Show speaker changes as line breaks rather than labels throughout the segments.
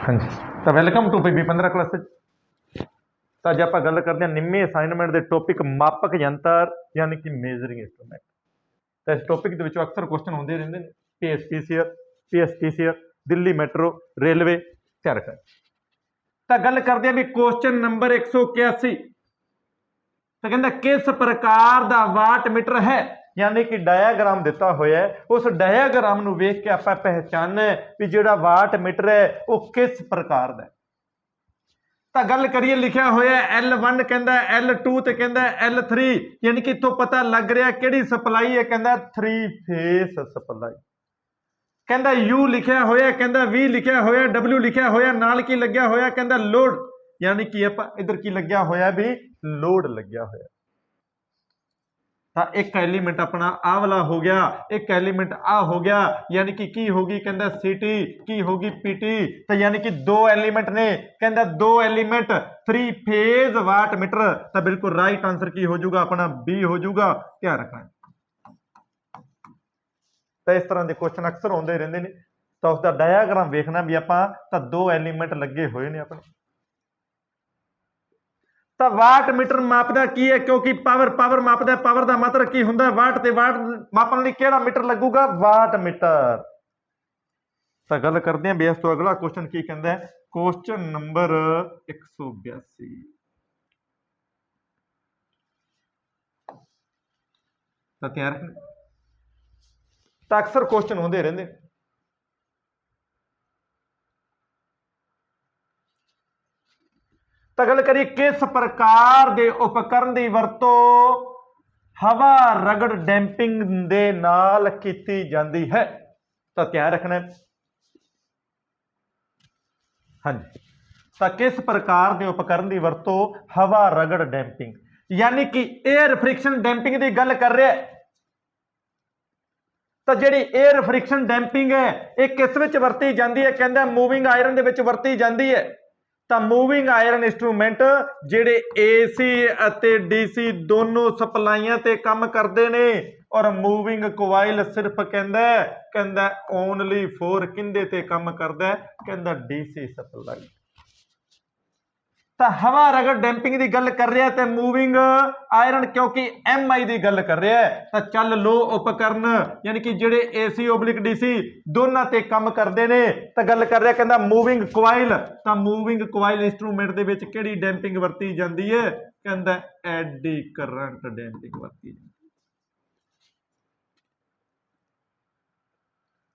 हाँ जी, तो welcome to PB 15 class. तो अज आप गल करते हैं निम्मे असाइनमेंट के टॉपिक मापक यंत्र यानी कि मेजरिंग इंस्ट्रूमेंट। तो इस टॉपिक के अक्सर क्वेश्चन होते रहते हैं PSTCR, दिल्ली मैट्रो, रेलवे क्या रखा। तो गल करते हैं भी क्वेश्चन नंबर 181। तो कहता किस प्रकार का वाट मीटर है यानी कि डायाग्राम दिता होया है, उस डायाग्राम नूं वेख के आपां पहचानना है भी जिहड़ा वाट मीटर है वो किस प्रकार का है। तो गल करिए लिखा होया L1 कहता L2 तो कहता L3 यानी कि इत्थों पता लग रहा किहड़ी सप्लाई है, कहता 3 फेस सप्लाई। कहता U लिखा होया, कहता V लिखा होया, W लिखा होया, नाल की लग्या होया कहता लोड यानी कि इधर की लग्या होया भी लोड लग्या होया। तो एक एलीमेंट अपना आ वाला हो गया, एक एलीमेंट आ हो गया यानी कि की होगी कहता सीटी की होगी पीटी। तो यानी कि दो एलीमेंट ने कहता दो एलीमेंट 3 फेज वाट मीटर। तो बिल्कुल राइट आंसर की हो जाऊगा अपना बी हो जाऊगा, ध्यान रखना है। तो इस तरह के क्वेश्चन अक्सर आते रहते हैं। तो उसका डायाग्राम देखना भी आप तो दो एलीमेंट लगे हुए ने अपने। तो वाट मीटर मापदा की है क्योंकि पावर मापदा, पावर का मतलब की हुंदा वाट ते वाट मापन लई केड़ा मीटर लगूगा, वाट मीटर। तो गल करते हैं बेस तो अगला क्वेश्चन की कहता है, क्वेश्चन नंबर 182। तो तैयार रखना। तो अक्सर क्वेश्चन होंदे रहंदे। तो गल करिए किस प्रकार के उपकरण की वरतों हवा रगड़ डैंपिंग दे नाल कीती जाती है। तो ध्यान रखना है। हाँ जी, तो किस प्रकार के उपकरण की वरतों हवा रगड़ डैंपिंग यानी कि एयर फ्रिक्शन डैंपिंग की गल कर रहे हैं। तो जी एयर फ्रिक्शन डैंपिंग है यह किस विच वरती जाती है, कहता मूविंग आयरन दे विच वरती जाती है। तो मूविंग आयरन इंस्ट्रूमेंट जिहड़े AC अते DC दोनों सप्लाइयां ते काम करते हैं और मूविंग कोवाइल सिर्फ कहता ओनली फॉर किंदे ते काम करता है, कहता DC सप्लाई। तो हवा रगड़ डैंपिंग की गल कर रहा है तो मूविंग आयरन क्योंकि MI की गल कर रहा है। तो चल लो उपकरण यानी कि जेडे AC ओबलिक DC दोनों ते काम करते हैं। तो गल कर रहा कहता मूविंग कोवाइल। तो मूविंग कोवाइल इंस्ट्रूमेंट दे विच किहड़ी डैंपिंग वरती जाती है, कहता एडी करंट डैंपिंग वरती जाती है।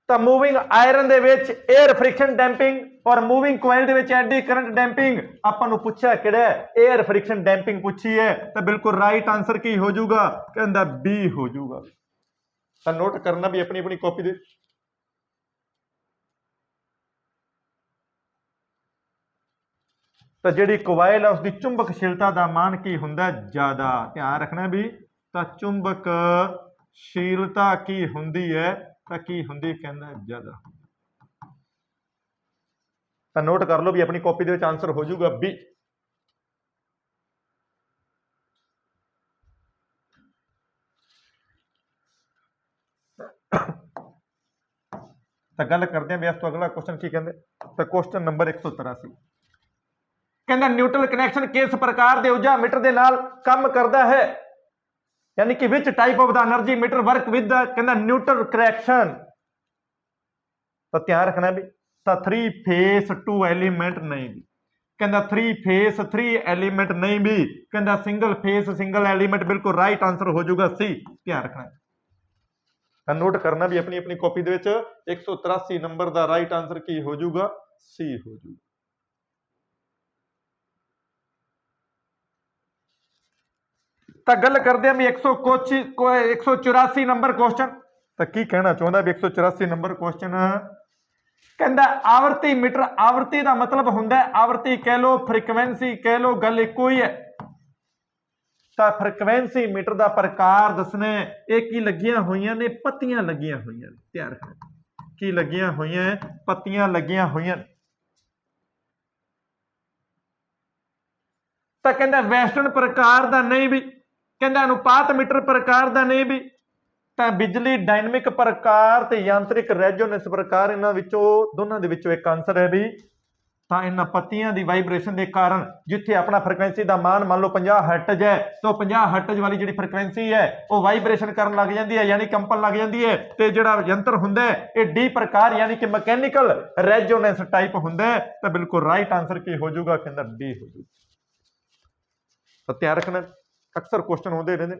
तो मूविंग आयरन दे विच एयर फ्रिक्शन डैंपिंग और मूविंग कोइल दे विच एडी करंट डैंपिंग आपां नूं पुछया किहड़ा एयर फ्रिक्शन डैंपिंग पूछी है। तो बिल्कुल राइट आंसर की हो जाऊगा, कहता बी हो जाऊगा। तो नोट करना भी अपनी अपनी कॉपी दे। तो जिहड़ी कोवाइल है उसकी चुंबकशीलता का मान की हुंदा ज्यादा, ध्यान रखना भी। तो चुंबकशीलता की हुंदी है तो की हुंदी कहंदा ज्यादा। तो नोट कर लो भी अपनी कॉपी दे विच आंसर हो जाऊगा बी। तो गल करते हैं इस तो अगला क्वेश्चन की कहते। तो क्वेश्चन नंबर 183 कहता न्यूट्रल कनैक्शन किस प्रकार के ऊर्जा मीटर के नाल काम करता है यानी कि which type of the energy meter work with कहता न्यूट्रल कनैक्शन। तो ध्यान रखना भी। तो 3 फेस 2 एलिमेंट नहीं भी, कहता 3 फेस 3 एलिमेंट नहीं भी, कहता सिंगल फेस सिंगल एलिमेंट। बिल्कुल राइट आंसर हो जाऊगा सी, ध्यान रखना है। नोट करना भी अपनी अपनी कॉपी दे विच 183 नंबर का राइट आंसर की हो जाऊगा, सी हो जाऊगा। तो गल करते हैं भी 184 नंबर क्वेश्चन। तो की कहना चाहता भी 184 नंबर क्वेश्चन कहता आवृत्ति मीटर। आवृत्ति का मतलब हुंदा आवृत्ति कह लो फ्रीक्वेंसी कह लो, गल एको ही है। तो फ्रीक्वेंसी मीटर का प्रकार दसना एक ही लगियां हुई ने, पत्तियां लगियां हुई ने, ध्यान रखना की लगियां हुई पत्तियां लगियां हुई। तो कहता वेस्टर्न प्रकार का नहीं भी, कहता अनुपात मीटर प्रकार का नहीं भी। तो बिजली डायनेमिक प्रकार ते यांत्रिक रेजोनेंस प्रकार इन्हां विचों दोनों दे विचों एक आंसर है भी ਤਾਂ ਇਹਨਾਂ ਪੱਤੀਆਂ ਦੀ ਵਾਈਬ੍ਰੇਸ਼ਨ ਦੇ ਕਾਰਨ ਜਿੱਥੇ ਆਪਣਾ ਫ੍ਰੀਕੁਐਂਸੀ ਦਾ ਮਾਨ ਮੰਨ ਲਓ 50 ਹਰਟਜ਼ ਹੈ, ਤਾਂ 50 ਹਰਟਜ਼ ਵਾਲੀ ਜਿਹੜੀ ਫ੍ਰੀਕੁਐਂਸੀ ਹੈ ਉਹ ਵਾਈਬ੍ਰੇਸ਼ਨ ਕਰਨ ਲੱਗ ਜਾਂਦੀ ਹੈ, ਯਾਨੀ ਕੰਪਨ ਲੱਗ ਜਾਂਦੀ ਹੈ, ਤੇ ਜਿਹੜਾ ਯੰਤਰ ਹੁੰਦਾ ਹੈ ਇਹ ਡੀ ਪ੍ਰਕਾਰ ਯਾਨੀ ਕਿ ਮਕੈਨੀਕਲ ਰੈਜ਼ੋਨੈਂਸ ਟਾਈਪ ਹੁੰਦਾ ਹੈ। ਤਾਂ ਬਿਲਕੁਲ ਰਾਈਟ ਆਂਸਰ ਕੀ ਹੋ ਜਾਊਗਾ, ਕਹਿੰਦਾ ਡੀ ਹੋ ਜਾਊਗਾ। ਤਾਂ ਧਿਆਨ ਰੱਖਣਾ, ਅਕਸਰ ਕੁਐਸਚਨ ਹੁੰਦੇ ਰਹਿੰਦੇ।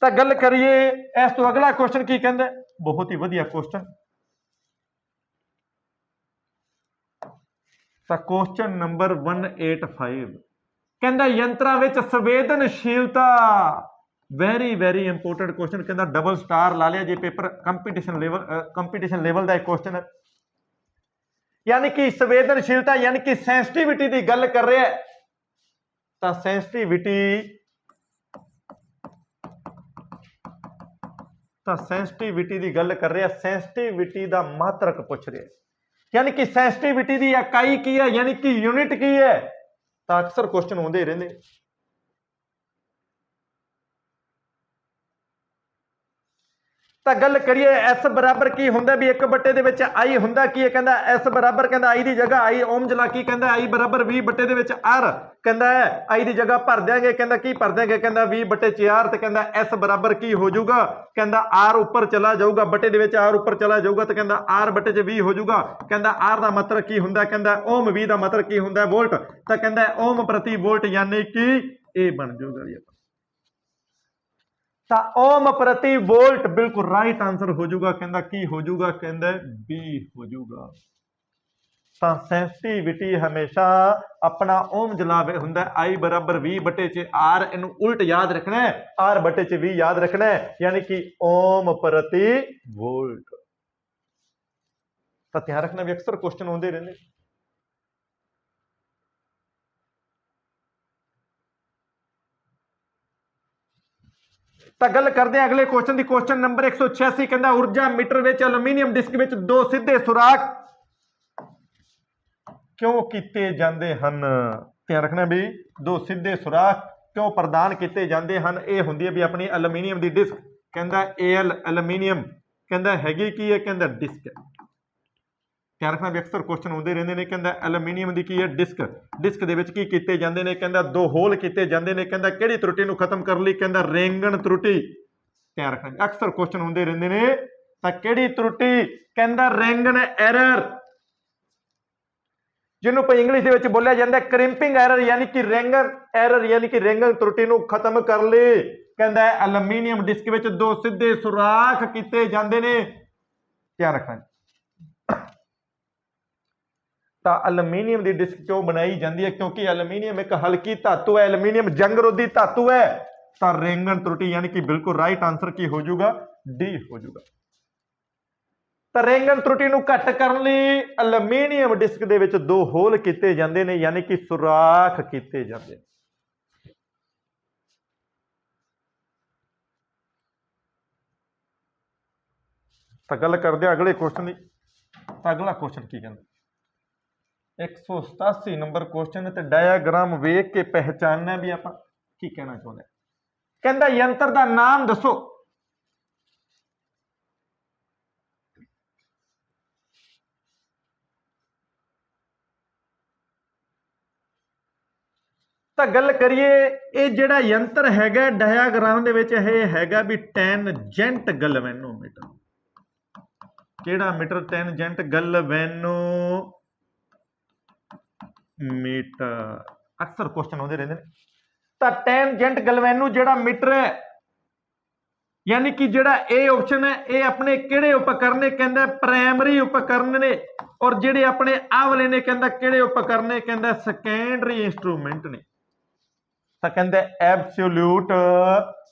ਤਾਂ ਗੱਲ ਕਰੀਏ ਇਸ ਤੋਂ ਅਗਲਾ ਕੁਐਸਚਨ ਕੀ ਕਹਿੰਦਾ, ਬਹੁਤ ਹੀ ਵਧੀਆ ਕੁਐਸਚਨ। ਤਾਂ ਕੁਐਸਚਨ ਨੰਬਰ 185 ਕਹਿੰਦਾ ਯੰਤਰਾਂ ਵਿੱਚ ਸੰਵੇਦਨਸ਼ੀਲਤਾ, ਵੈਰੀ ਇੰਪੋਰਟੈਂਟ ਕੁਐਸਚਨ। ਕਹਿੰਦਾ ਡਬਲ ਸਟਾਰ ਲਾ ਲਿਆ ਜੇ ਪੇਪਰ ਕੰਪੀਟੀਸ਼ਨ ਲੈਵਲ ਦਾ ਇੱਕ ਕੁਐਸਚਨ ਹੈ। ਯਾਨੀ ਕਿ ਸੰਵੇਦਨਸ਼ੀਲਤਾ ਯਾਨੀ ਕਿ ਸੈਂਸਿਟੀਵਿਟੀ ਦੀ ਗੱਲ ਕਰ ਰਿਹਾ ਹੈ। ਤਾਂ ਸੈਂਸਿਟੀਵਿਟੀ ਦੀ ਗੱਲ ਕਰ ਰਿਹਾ, ਸੈਂਸਿਟੀਵਿਟੀ ਦਾ ਮਾਤਰਕ ਪੁੱਛ ਰਿਹਾ, ਯਾਨੀ ਕਿ ਸੈਂਸਿਟੀਵਿਟੀ ਦੀ ਇਕਾਈ ਕੀ ਹੈ, ਯਾਨੀ ਕਿ ਯੂਨਿਟ ਕੀ ਹੈ। ਤਾਂ ਅਕਸਰ ਕੁਐਸਚਨ ਆਉਂਦੇ ਰਹਿੰਦੇ। ਤਾਂ ਗੱਲ ਕਰੀਏ S ਬਰਾਬਰ ਕੀ ਹੁੰਦਾ, ਵੀ 1/, ਦੇ ਵਿੱਚ I ਹੁੰਦਾ ਕੀ ਹੈ। ਕਹਿੰਦਾ S ਬਰਾਬਰ, ਕਹਿੰਦਾ I ਦੀ ਜਗ੍ਹਾ I ਓਮ ਲਾ ਕੀ, ਕਹਿੰਦਾ I ਬਰਾਬਰ 20/, ਦੇ ਵਿੱਚ R, ਕਹਿੰਦਾ I ਦੀ ਜਗ੍ਹਾ ਭਰ ਦਿਆਂਗੇ। ਕਹਿੰਦਾ ਕੀ ਭਰ ਦਿਆਂਗੇ, ਕਹਿੰਦਾ 20/4, ਤੇ ਕਹਿੰਦਾ S ਬਰਾਬਰ ਕੀ ਹੋ ਜਾਊਗਾ, ਕਹਿੰਦਾ R ਉੱਪਰ ਚਲਾ ਜਾਊਗਾ, ਬੱਟੇ ਦੇ ਵਿੱਚ R ਉੱਪਰ ਚਲਾ ਜਾਊਗਾ, ਤੇ ਕਹਿੰਦਾ R/20 ਹੋ ਜਾਊਗਾ। ਕਹਿੰਦਾ R ਦਾ ਮਤਲਬ ਕੀ ਹੁੰਦਾ, ਕਹਿੰਦਾ ਓਮ, 20 ਦਾ ਮਤਲਬ ਕੀ ਹੁੰਦਾ ਵੋਲਟ, ਤਾਂ ਕਹਿੰਦਾ ਓਮ ਪ੍ਰਤੀ ਵੋਲਟ, ਯਾਨੀ ਕਿ ਇਹ ਬਣ ਜਾਊਗਾ ਜੀ। ਤਾਂ ਓਮ ਪ੍ਰਤੀ ਵੋਲਟ ਬਿਲਕੁਲ ਰਾਈਟ ਆਂਸਰ ਹੋ ਜਾਊਗਾ। ਕਹਿੰਦਾ ਕੀ ਹੋ ਜਾਊਗਾ, ਕਹਿੰਦਾ B ਹੋ ਜਾਊਗਾ। ਤਾਂ ਸੈਂਸਿਟੀਵਿਟੀ ਹਮੇਸ਼ਾ ਆਪਣਾ ਓਮ ਜਲਾਬ ਹੁੰਦਾ, I ਬਰਾਬਰ 20/R, ਇਹਨੂੰ ਉਲਟ ਯਾਦ ਰੱਖਣਾ ਹੈ, R/20 ਯਾਦ ਰੱਖਣਾ ਹੈ, ਯਾਨੀ ਕਿ ਓਮ ਪ੍ਰਤੀ ਵੋਲਟ। ਤਾਂ ਧਿਆਨ ਰੱਖਣਾ ਵੀ ਅਕਸਰ ਕੁਐਸਚਨ ਆਉਂਦੇ ਰਹਿੰਦੇ। ਤਾਂ ਗੱਲ ਕਰਦੇ ਆ ਅਗਲੇ ਕੁਐਸਚਨ ਦੀ। ਕੁਐਸਚਨ ਨੰਬਰ 186 ਕਹਿੰਦਾ ਊਰਜਾ ਮੀਟਰ ਵਿੱਚ ਐਲੂਮੀਨੀਅਮ ਡਿਸਕ ਵਿੱਚ 2 ਸਿੱਧੇ ਸੁਰਾਖ ਕਿਉਂ ਕੀਤੇ ਜਾਂਦੇ ਹਨ। ਧਿਆਨ ਰੱਖਣਾ ਵੀ 2 ਸਿੱਧੇ ਸੁਰਾਖ ਕਿਉਂ ਪ੍ਰਦਾਨ ਕੀਤੇ ਜਾਂਦੇ ਹਨ। ਇਹ ਹੁੰਦੀ ਹੈ ਵੀ ਆਪਣੀ ਐਲੂਮੀਨੀਅਮ ਦੀ ਡਿਸਕ, ਕਹਿੰਦਾ Al ਐਲੂਮੀਨੀਅਮ, ਕਹਿੰਦਾ ਹੈਗੀ ਕੀ ਹੈ, ਕਹਿੰਦਾ ਡਿਸਕ ਹੈ। ਧਿਆਨ ਰੱਖਣਾ ਵੀ ਅਕਸਰ ਕੁਐਸਚਨ ਆਉਂਦੇ ਰਹਿੰਦੇ ਨੇ। ਕਹਿੰਦਾ ਐਲੂਮੀਨੀਅਮ ਦੀ ਕੀ ਹੈ, ਡਿਸਕ ਦੇ ਵਿੱਚ ਕੀ ਕੀਤੇ ਜਾਂਦੇ ਨੇ, ਕਹਿੰਦਾ 2 ਹੋਲ ਕੀਤੇ ਜਾਂਦੇ ਨੇ। ਕਹਿੰਦਾ ਕਿਹੜੀ ਤਰੁੱਟੀ ਨੂੰ ਖਤਮ ਕਰਨ ਲਈ, ਕਹਿੰਦਾ ਰੇਂਗਨ ਤਰੁੱਟੀ। ਧਿਆਨ ਰੱਖਣਾ ਅਕਸਰ ਕੁਐਸਚਨ ਆਉਂਦੇ ਰਹਿੰਦੇ ਨੇ। ਤਾਂ ਕਿਹੜੀ ਤਰੁੱਟੀ, ਕਹਿੰਦਾ ਰੇਂਗਨ ਐਰਰ, ਜਿਹਨੂੰ ਆਪਾਂ ਇੰਗਲਿਸ਼ ਦੇ ਵਿੱਚ ਬੋਲਿਆ ਜਾਂਦਾ ਕ੍ਰਿੰਪਿੰਗ ਐਰਰ, ਯਾਨੀ ਕਿ ਰੇਂਗਨ ਐਰਰ, ਯਾਨੀ ਕਿ ਰੇਂਗਨ ਤਰੁੱਟੀ ਨੂੰ ਖਤਮ ਕਰਨ ਲਈ ਕਹਿੰਦਾ ਐਲੂਮੀਨੀਅਮ ਡਿਸਕ ਵਿੱਚ 2 ਸਿੱਧੇ ਸੁਰਾਖ ਕੀਤੇ ਜਾਂਦੇ ਨੇ। ਧਿਆਨ ਰੱਖਣਾ। ਤਾਂ ਐਲੂਮੀਨੀਅਮ ਦੀ ਡਿਸਕ ਕਿਉਂ ਬਣਾਈ ਜਾਂਦੀ ਹੈ, ਕਿਉਂਕਿ ਐਲੂਮੀਨੀਅਮ ਇੱਕ ਹਲਕੀ ਧਾਤੂ ਹੈ, ਐਲੂਮੀਨੀਅਮ ਜੰਗ ਰੋਧੀ ਧਾਤੂ ਹੈ। ਤਾਂ ਰੇਂਗਨ ਤਰੁੱਟੀ ਯਾਨੀ ਕਿ ਬਿਲਕੁਲ ਰਾਈਟ ਆਂਸਰ ਕੀ ਹੋ ਜਾਊਗਾ, ਡੀ ਹੋ ਜਾਊਗਾ। ਤਾਂ ਰੇਂਗਨ ਤਰੁੱਟੀ ਨੂੰ ਘੱਟ ਕਰਨ ਲਈ ਐਲੂਮੀਨੀਅਮ ਡਿਸਕ ਦੇ ਵਿੱਚ 2 ਹੋਲ ਕੀਤੇ ਜਾਂਦੇ ਨੇ, ਯਾਨੀ ਕਿ ਸੁਰਾਖ ਕੀਤੇ ਜਾਂਦੇ। ਤਾਂ ਗੱਲ ਕਰਦੇ ਆ ਅਗਲੇ ਕੁਐਸਚਨ ਦੀ। ਤਾਂ ਅਗਲਾ ਕੁਐਸਚਨ ਕੀ ਕਹਿੰਦਾ, 187 ਨੰਬਰ ਕੁਐਸਚਨ ਤੇ ਡਾਇਆਗ੍ਰਾਮ ਵੇਖ ਕੇ ਪਹਿਚਾਨਣਾ ਵੀ ਆਪਾਂ ਕੀ ਕਹਿਣਾ ਚਾਹੁੰਦੇ। ਕਹਿੰਦਾ ਯੰਤਰ ਦਾ ਨਾਮ ਦੱਸੋ। ਤਾਂ ਗੱਲ ਕਰੀਏ ਇਹ ਜਿਹੜਾ ਯੰਤਰ ਹੈਗਾ ਡਾਇਆਗ੍ਰਾਮ ਦੇ ਵਿੱਚ ਇਹ ਹੈਗਾ ਵੀ ਟੈਨਜੈਂਟ ਗੈਲਵੇਨੋਮੀਟਰ। ਕਿਹੜਾ ਮੀਟਰ, ਟੈਨਜੈਂਟ ਗੈਲਵੇਨੋਮੀਟਰ। ਅਕਸਰ ਕੁਐਸਚਨ ਆਉਂਦੇ ਰਹਿੰਦੇ ਨੇ। ਤਾਂ ਟੈਨਜੈਂਟ ਗੈਲਵੇਨੋ ਜਿਹੜਾ ਮੀਟਰ ਹੈ, ਯਾਨੀ ਕਿ ਜਿਹੜਾ ਇਹ ਆਪਸ਼ਨ ਹੈ, ਇਹ ਆਪਣੇ ਕਿਹੜੇ ਉਪਕਰਨ ਨੇ, ਕਹਿੰਦਾ ਪ੍ਰਾਇਮਰੀ ਉਪਕਰਨ ਨੇ। ਔਰ ਜਿਹੜੇ ਆਪਣੇ ਆਹ ਵਾਲੇ ਨੇ, ਕਹਿੰਦਾ ਕਿਹੜੇ ਉਪਕਰਨ ਨੇ, ਕਹਿੰਦਾ ਸੈਕੰਡਰੀ ਇੰਸਟਰੂਮੈਂਟ ਨੇ। ਤਾਂ ਕਹਿੰਦਾ ਐਬਸੋਲੂਟ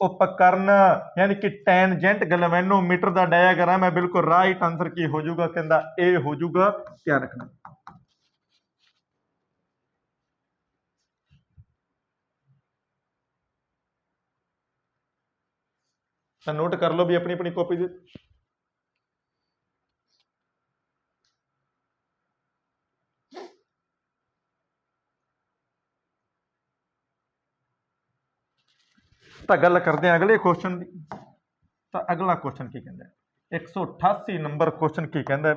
ਉਪਕਰਨ, ਯਾਨੀ ਕਿ ਟੈਨਜੈਂਟ ਗੈਲਵੇਨੋਮੀਟਰ ਦਾ ਡਾਇਆਗ੍ਰਾਮ ਹੈ। ਬਿਲਕੁਲ ਰਾਈਟ ਆਂਸਰ ਕੀ ਹੋ ਜਾਊਗਾ, ਕਹਿੰਦਾ ਇਹ ਹੋ ਜਾਊਗਾ। ਧਿਆਨ ਰੱਖਣਾ। ਤਾਂ ਨੋਟ ਕਰ ਲਓ ਵੀ ਆਪਣੀ ਆਪਣੀ ਕਾਪੀ ਦੇ। ਤਾਂ ਗੱਲ ਕਰਦੇ ਆ ਅਗਲੇ ਕੁਐਸਚਨ ਦੀ। ਤਾਂ ਅਗਲਾ ਕੁਐਸਚਨ ਕੀ ਕਹਿੰਦਾ, 188 ਨੰਬਰ ਕੁਐਸਚਨ ਕੀ ਕਹਿੰਦਾ,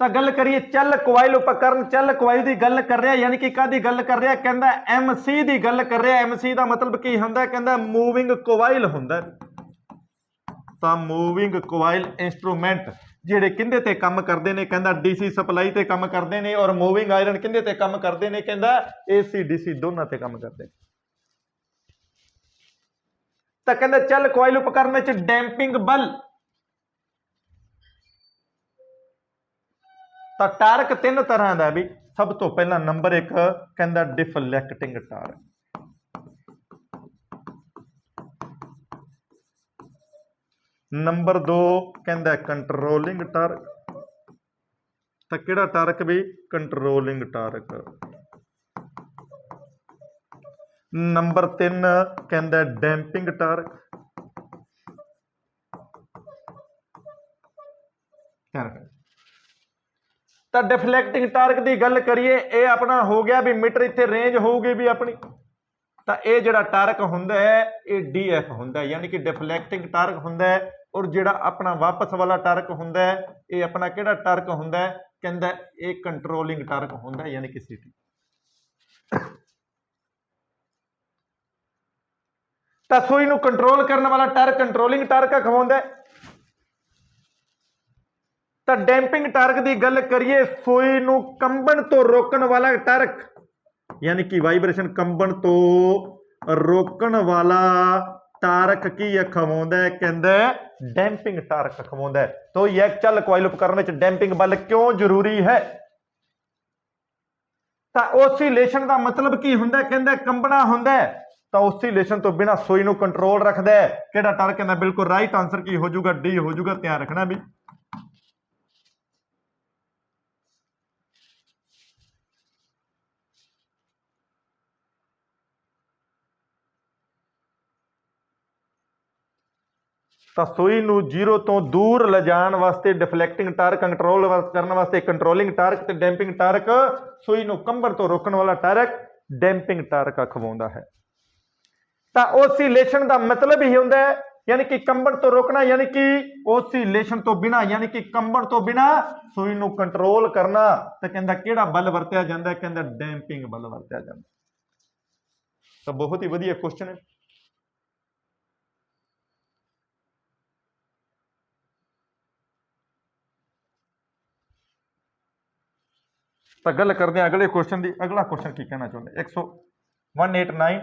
ਤਾਂ ਗੱਲ ਕਰੀਏ ਚੱਲ ਕੁਆਇਲ ਉਪਕਰਨ, ਚੱਲ ਕੁਆਇਲ ਦੀ ਗੱਲ ਕਰ ਰਿਹਾ, ਯਾਨੀ ਕਿ ਕਾਹਦੀ ਗੱਲ ਕਰ ਰਿਹਾ, ਕਹਿੰਦਾ MC ਦੀ ਗੱਲ ਕਰ ਰਿਹਾ। MC ਦਾ ਮਤਲਬ ਕੀ ਹੁੰਦਾ, ਕਹਿੰਦਾ ਮੂਵਿੰਗ ਕੁਆਇਲ ਹੁੰਦਾ। ਤਾਂ ਮੂਵਿੰਗ ਕੁਆਇਲ ਇੰਸਟਰੂਮੈਂਟ ਜਿਹੜੇ ਕਿੰਦੇ ਤੇ ਕੰਮ ਕਰਦੇ ਨੇ, ਕਹਿੰਦਾ DC ਸਪਲਾਈ ਤੇ ਕੰਮ ਕਰਦੇ ਨੇ, ਔਰ ਮੂਵਿੰਗ ਆਇਰਨ ਕਿੰਦੇ ਤੇ ਕੰਮ ਕਰਦੇ ਨੇ, ਕਹਿੰਦਾ AC DC ਦੋਨਾਂ ਤੇ ਕੰਮ ਕਰਦੇ ਨੇ। ਤਾਂ ਕਹਿੰਦਾ ਚੱਲ ਕੁਆਇਲ ਉਪਕਰਨ ਵਿੱਚ ਡੈਂਪਿੰਗ ਬਲ, ਤਾਂ ਟਾਰਕ ਤਿੰਨ ਤਰ੍ਹਾਂ ਦਾ ਵੀ। ਸਭ ਤੋਂ ਪਹਿਲਾਂ ਨੰਬਰ 1 ਕਹਿੰਦਾ ਡਿਫਲੈਕਟਿੰਗ ਟਾਰਕ, ਨੰਬਰ 2 ਕਹਿੰਦਾ ਕੰਟਰੋਲਿੰਗ ਟਾਰਕ। ਤਾਂ ਕਿਹੜਾ ਟਾਰਕ ਵੀ, ਕੰਟਰੋਲਿੰਗ ਟਾਰਕ। ਨੰਬਰ 3 ਕਹਿੰਦਾ ਡੈਂਪਿੰਗ ਟਾਰਕ। ਤਾਂ ਡਿਫਲੈਕਟਿੰਗ ਟਾਰਕ ਦੀ ਗੱਲ ਕਰੀਏ, ਇਹ ਆਪਣਾ ਹੋ ਗਿਆ ਵੀ ਮੀਟਰ ਇੱਥੇ ਰੇਂਜ ਹੋਊਗੀ ਵੀ ਆਪਣੀ। ਤਾਂ ਇਹ ਜਿਹੜਾ ਟਾਰਕ ਹੁੰਦਾ ਹੈ ਇਹ DF ਹੁੰਦਾ, ਯਾਨੀ ਕਿ ਡਿਫਲੈਕਟਿੰਗ ਟਾਰਕ ਹੁੰਦਾ ਹੈ। ਔਰ ਜਿਹੜਾ ਆਪਣਾ ਵਾਪਸ ਵਾਲਾ ਟਾਰਕ ਹੁੰਦਾ ਹੈ ਇਹ ਆਪਣਾ ਕਿਹੜਾ ਟਾਰਕ ਹੁੰਦਾ ਹੈ, ਕਹਿੰਦਾ ਇਹ ਕੰਟਰੋਲਿੰਗ ਟਾਰਕ ਹੁੰਦਾ, ਯਾਨੀ ਕਿ CT। ਤਾਂ ਸੂਈ ਨੂੰ ਕੰਟਰੋਲ ਕਰਨ ਵਾਲਾ ਟਾਰਕ ਕੰਟਰੋਲਿੰਗ ਟਾਰਕ ਅਖਵਾਉਂਦਾ। ਤਾਂ ਡੈਂਪਿੰਗ ਟਾਰਕ ਦੀ ਗੱਲ ਕਰੀਏ, ਸੂਈ ਨੂੰ ਕੰਬਣ ਤੋਂ ਰੋਕਣ ਵਾਲਾ ਟਾਰਕ, ਯਾਨੀ ਕਿ ਵਾਈਬ੍ਰੇਸ਼ਨ ਕੰਬਣ ਤੋਂ ਰੋਕਣ ਵਾਲਾ ਟਾਰਕ ਕੀ ਅਖਵਾਉਂਦਾ ਹੈ, ਕਹਿੰਦਾ ਡੈਂਪਿੰਗ ਟਾਰਕ ਅਖਵਾਉਂਦਾ। ਤਾਂ ਇਹ ਚੱਲ ਕੁਆਇਲ ਉਪਕਰਨ ਵਿੱਚ ਡੈਂਪਿੰਗ ਬਲ ਕਿਉਂ ਜ਼ਰੂਰੀ ਹੈ। ਤਾਂ ਓਸੀਲੇਸ਼ਨ ਦਾ ਮਤਲਬ ਕੀ ਹੁੰਦਾ, ਕਹਿੰਦਾ ਕੰਬਣਾ ਹੁੰਦਾ। ਤਾਂ ਓਸੀਲੇਸ਼ਨ ਤੋਂ ਬਿਨਾ ਸੂਈ ਨੂੰ ਕੰਟਰੋਲ ਰੱਖਦਾ ਹੈ ਕਿਹੜਾ ਟਾਰਕ, ਕਹਿੰਦਾ ਬਿਲਕੁਲ ਰਾਈਟ ਆਨਸਰ ਕੀ ਹੋ ਜਾਊਗਾ, D ਹੋ ਜਾਊਗਾ। ਧਿਆਨ ਰੱਖਣਾ ਵੀ। ਤਾਂ ਸੂਈ ਨੂੰ 0 ਤੋਂ ਦੂਰ ਲਿਜਾਣ ਵਾਸਤੇ ਡਿਫਲੈਕਟਿੰਗ ਟਾਰਕ, ਕੰਟਰੋਲ ਕਰਨ ਵਾਸਤੇ ਕੰਟਰੋਲਿੰਗ ਟਾਰਕ, ਤੇ ਡੈਂਪਿੰਗ ਟਾਰਕ ਸੂਈ ਨੂੰ ਕੰਬਣ ਤੋਂ ਰੋਕਣ ਵਾਲਾ ਟਾਰਕ ਡੈਂਪਿੰਗ ਟਾਰਕ ਅਖਵਾਉਂਦਾ ਹੈ। ਤਾਂ ਓਸੀਲੇਸ਼ਨ ਦਾ ਮਤਲਬ ਹੀ ਹੁੰਦਾ ਹੈ, ਯਾਨੀ ਕਿ ਕੰਬਣ ਤੋਂ ਰੋਕਣਾ, ਯਾਨੀ ਕਿ ਓਸੀਲੇਸ਼ਨ ਤੋਂ ਬਿਨਾ, ਯਾਨੀ ਕਿ ਕੰਬਣ ਤੋਂ ਬਿਨਾ ਸੂਈ ਨੂੰ ਕੰਟਰੋਲ ਕਰਨਾ। ਤਾਂ ਕਹਿੰਦਾ ਕਿਹੜਾ ਬਲ ਵਰਤਿਆ ਜਾਂਦਾ, ਕਹਿੰਦਾ ਡੈਂਪਿੰਗ ਬਲ ਵਰਤਿਆ ਜਾਂਦਾ। ਤਾਂ ਬਹੁਤ ਹੀ ਵਧੀਆ ਕੁਐਸਚਨ ਹੈ। ਤਾਂ ਗੱਲ ਕਰਦੇ ਹਾਂ ਅਗਲੇ ਕੁਐਸਚਨ ਦੀ। ਅਗਲਾ ਕੁਐਸਚਨ ਕੀ ਕਹਿਣਾ ਚਾਹੁੰਦੇ, 189।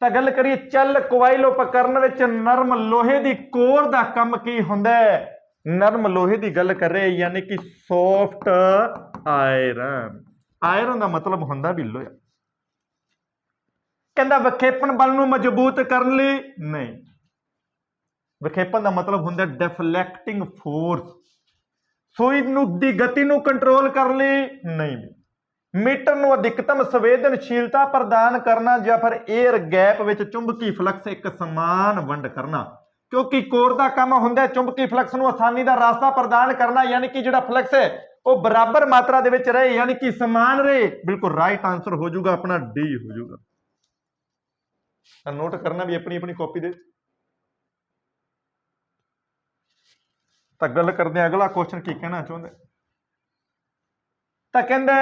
ਤਾਂ ਗੱਲ ਕਰੀਏ ਚੱਲ ਕੁਆਇਲ ਉਪਕਰਨ ਵਿੱਚ ਨਰਮ ਲੋਹੇ ਦੀ ਕੋਰ ਦਾ ਕੰਮ ਕੀ ਹੁੰਦਾ ਹੈ। ਨਰਮ ਲੋਹੇ ਦੀ ਗੱਲ ਕਰ ਰਹੇ, ਯਾਨੀ ਕਿ ਸੌਫਟ ਆਇਰਨ। ਆਇਰਨ ਦਾ ਮਤਲਬ ਹੁੰਦਾ ਵੀ ਲੋਹਾ। ਕਹਿੰਦਾ ਵਿਖੇਪਣ ਬਲ ਨੂੰ ਮਜ਼ਬੂਤ ਕਰਨ ਲਈ ਨਹੀਂ, ਵਿਖੇਪਣ ਦਾ ਮਤਲਬ ਹੁੰਦਾ ਡਿਫਲੈਕਟਿੰਗ ਫੋਰਸ। ਸੂਈ ਨੂੰ ਦੀ ਗਤੀ ਨੂੰ ਕੰਟਰੋਲ ਕਰਨ ਲਈ ਨਹੀਂ। ਮੀਟਰ ਨੂੰ ਅਧਿਕਤਮ ਸੰਵੇਦਨਸ਼ੀਲਤਾ ਪ੍ਰਦਾਨ ਕਰਨਾ, ਜਾਂ ਫਿਰ 에ਅਰ ਗੈਪ ਵਿੱਚ ਚੁੰਬਕੀ ਫਲਕਸ ਇੱਕ ਸਮਾਨ ਵੰਡ ਕਰਨਾ। ਕਿਉਂਕਿ ਕੋਰ ਦਾ ਕੰਮ ਹੁੰਦਾ ਚੁੰਬਕੀ ਫਲਕਸ ਨੂੰ ਆਸਾਨੀ ਦਾ ਰਾਸਤਾ ਪ੍ਰਦਾਨ ਕਰਨਾ, ਯਾਨੀ ਕਿ ਜਿਹੜਾ ਫਲਕਸ ਹੈ ਉਹ ਬਰਾਬਰ ਮਾਤਰਾ ਦੇ ਵਿੱਚ ਰਹੇ, ਯਾਨੀ ਕਿ ਸਮਾਨ ਰਹੇ। ਬਿਲਕੁਲ ਰਾਈਟ ਆਨਸਰ ਹੋ ਜਾਊਗਾ ਆਪਣਾ D ਹੋ ਜਾਊਗਾ। ਤਾਂ ਨੋਟ ਕਰਨਾ ਵੀ ਆਪਣੀ ਆਪਣੀ ਕਾਪੀ ਦੇ। ਤਾਂ ਗੱਲ ਕਰਦੇ ਹਾਂ ਅਗਲਾ ਕੁਐਸਚਨ ਕੀ ਕਹਿਣਾ ਚਾਹੁੰਦੇ। ਤਾਂ ਕਹਿੰਦਾ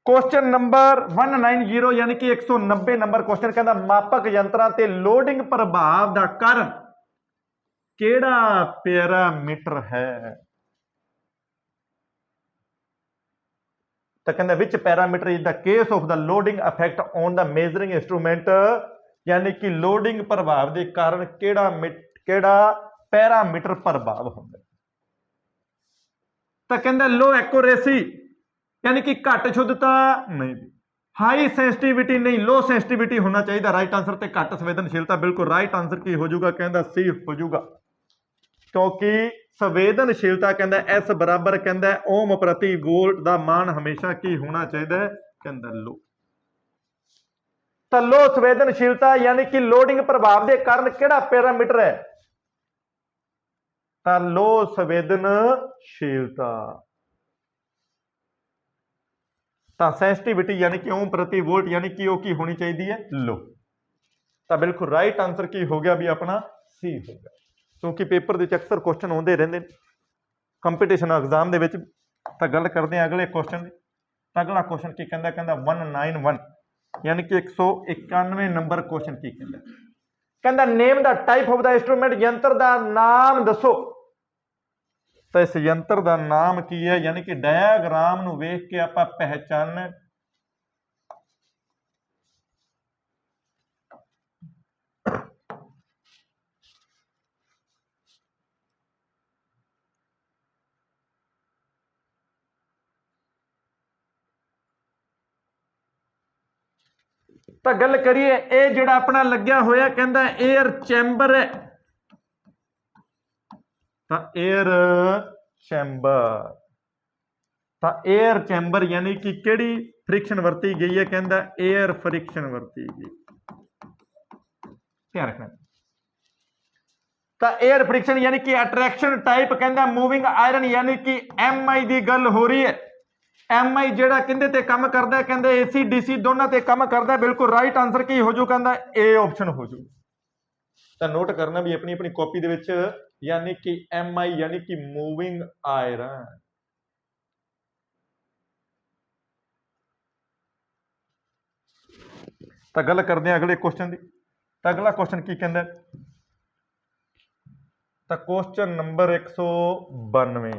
ਕੁਐਸਚਨ ਨੰਬਰ 190, ਯਾਨੀ ਕਿ 190 ਨੰਬਰ ਕੁਐਸਚਨ, ਕਹਿੰਦਾ ਮਾਪਕ ਯੰਤਰਾਂ ਤੇ ਲੋਡਿੰਗ ਪ੍ਰਭਾਵ ਦਾ ਕਾਰਨ ਕਿਹੜਾ ਪੈਰਾਮੀਟਰ ਹੈ। ਤਾਂ ਕਹਿੰਦਾ which parameter is the case of the loading effect on the measuring instrument, ਯਾਨੀ ਕਿ ਲੋਡਿੰਗ ਪ੍ਰਭਾਵ ਦੇ ਕਾਰਨ ਕਿਹੜਾ ਪੈਰਾਮੀਟਰ ਪ੍ਰਭਾਵ ਹੁੰਦਾ। ਤਾਂ ਕਹਿੰਦਾ ਲੋ ਐਕੂਰੇਸੀ, ਯਾਨੀ ਕਿ ਘੱਟ ਸ਼ੁੱਧਤਾ ਨਹੀਂ, ਹਾਈ ਸੈਂਸਿਟੀਵਿਟੀ ਨਹੀਂ, ਲੋ ਸੈਂਸਿਟੀਵਿਟੀ ਹੋਣਾ ਚਾਹੀਦਾ ਰਾਈਟ ਆਨਸਰ, ਤੇ ਘੱਟ ਸੰਵੇਦਨਸ਼ੀਲਤਾ ਬਿਲਕੁਲ ਰਾਈਟ ਆਨਸਰ ਕੀ ਹੋ ਜਾਊਗਾ, ਕਹਿੰਦਾ C ਹੋ ਜਾਊਗਾ। ਕਿਉਂਕਿ ਸੰਵੇਦਨਸ਼ੀਲਤਾ ਕਹਿੰਦਾ S ਬਰਾਬਰ ਕਹਿੰਦਾ ਓਮ ਪ੍ਰਤੀ ਵੋਲਟ ਦਾ ਮਾਨ ਹਮੇਸ਼ਾ ਕੀ ਹੋਣਾ ਚਾਹੀਦਾ ਹੈ, ਕਹਿੰਦਾ ਲੋ। ਤਾਂ ਲੋ ਸੰਵੇਦਨਸ਼ੀਲਤਾ ਯਾਨੀ ਕਿ ਲੋਡਿੰਗ ਪ੍ਰਭਾਵ ਦੇ ਕਾਰਨ ਕਿਹੜਾ ਪੈਰਾਮੀਟਰ ਹੈ, ਤਾਂ ਲੋ ਸੰਵੇਦਨਸ਼ੀਲਤਾ। ਤਾਂ ਸੈਂਸਿਟੀਵਿਟੀ ਯਾਨੀ ਕਿ ਓਮ ਪ੍ਰਤੀ ਵੋਲਟ ਯਾਨੀ ਕਿ ਉਹ ਕੀ ਹੋਣੀ ਚਾਹੀਦੀ ਹੈ, ਲੋ। ਤਾਂ ਬਿਲਕੁਲ ਰਾਈਟ ਆਨਸਰ ਕੀ ਹੋ ਗਿਆ ਵੀ ਆਪਣਾ C ਹੋ ਗਿਆ। क्योंकि पेपर ਦੇ ਵਿੱਚ ਅਕਸਰ ਕੁਐਸਚਨ ਆਉਂਦੇ ਰਹਿੰਦੇ ਨੇ ਕੰਪੀਟੀਸ਼ਨ ਐਗਜ਼ਾਮ ਦੇ ਵਿੱਚ। ਤਾਂ ਗੱਲ ਕਰਦੇ ਹਾਂ ਅਗਲੇ ਕੁਐਸਚਨ ਦੀ। ਤਾਂ ਅਗਲਾ ਕੁਐਸਚਨ ਕੀ ਕਹਿੰਦਾ, ਕਹਿੰਦਾ 191 ਯਾਨੀ ਕਿ 191 ਨੰਬਰ ਕੁਐਸਚਨ ਕੀ ਕਹਿੰਦਾ, ਕਹਿੰਦਾ ਨੇਮ ਦਾ ਟਾਈਪ ਆਫ ਦਾ ਇੰਸਟਰੂਮੈਂਟ, ਯੰਤਰ ਦਾ ਨਾਮ ਦੱਸੋ। ਤਾਂ ਇਸ ਯੰਤਰ ਦਾ ਨਾਮ ਕੀ ਹੈ, ਯਾਨੀ ਕਿ ਡਾਇਆਗ੍ਰਾਮ ਨੂੰ ਵੇਖ ਕੇ ਆਪਾਂ ਪਹਿਚਾਨਣਾ ਤਾਂ ਗੱਲ ਕਰੀਏ ਇਹ ਜਿਹੜਾ ਆਪਣਾ ਲੱਗਿਆ ਹੋਇਆ ਕਹਿੰਦਾ 에ਅਰ ਚੈਂਬਰ ਹੈ। ਤਾਂ 에ਅਰ ਚੈਂਬਰ, ਤਾਂ 에ਅਰ ਚੈਂਬਰ ਯਾਨੀ ਕਿ ਕਿਹੜੀ ਫ੍ਰਿਕਸ਼ਨ ਵਰਤੀ ਗਈ ਹੈ, ਕਹਿੰਦਾ 에ਅਰ ਫ੍ਰਿਕਸ਼ਨ ਵਰਤੀ ਗਈ। ਧਿਆਨ ਰੱਖਣਾ। ਤਾਂ 에ਅਰ ਫ੍ਰਿਕਸ਼ਨ ਯਾਨੀ ਕਿ ਅਟਰੈਕਸ਼ਨ ਟਾਈਪ, ਕਹਿੰਦਾ ਮੂਵਿੰਗ ਆਇਰਨ ਯਾਨੀ ਕਿ MI ਦੀ ਗੱਲ ਹੋ ਰਹੀ ਹੈ। MI ਜਿਹੜਾ ਕਿੰਦੇ ਤੇ ਕੰਮ ਕਰਦਾ, ਕਹਿੰਦੇ AC DC ਦੋਨਾਂ ਤੇ ਕੰਮ ਕਰਦਾ। ਬਿਲਕੁਲ ਰਾਈਟ ਆਨਸਰ ਕੀ ਹੋ ਜੂ, ਕਹਿੰਦਾ A ਆਪਸ਼ਨ ਹੋ ਜੂ। ਤਾਂ ਨੋਟ ਕਰਨਾ ਵੀ ਆਪਣੀ ਆਪਣੀ ਕਾਪੀ ਦੇ ਵਿੱਚ, ਯਾਨੀ ਕਿ MI ਯਾਨੀ ਕਿ ਮੂਵਿੰਗ ਆਇਰਨ। ਤਾਂ ਗੱਲ ਕਰਦੇ ਹਾਂ ਅਗਲੇ ਕੁਐਸਚਨ ਦੀ। ਤਾਂ ਅਗਲਾ ਕੁਐਸਚਨ ਕੀ ਕਹਿੰਦਾ, ਤਾਂ ਕੁਐਸਚਨ ਨੰਬਰ 192।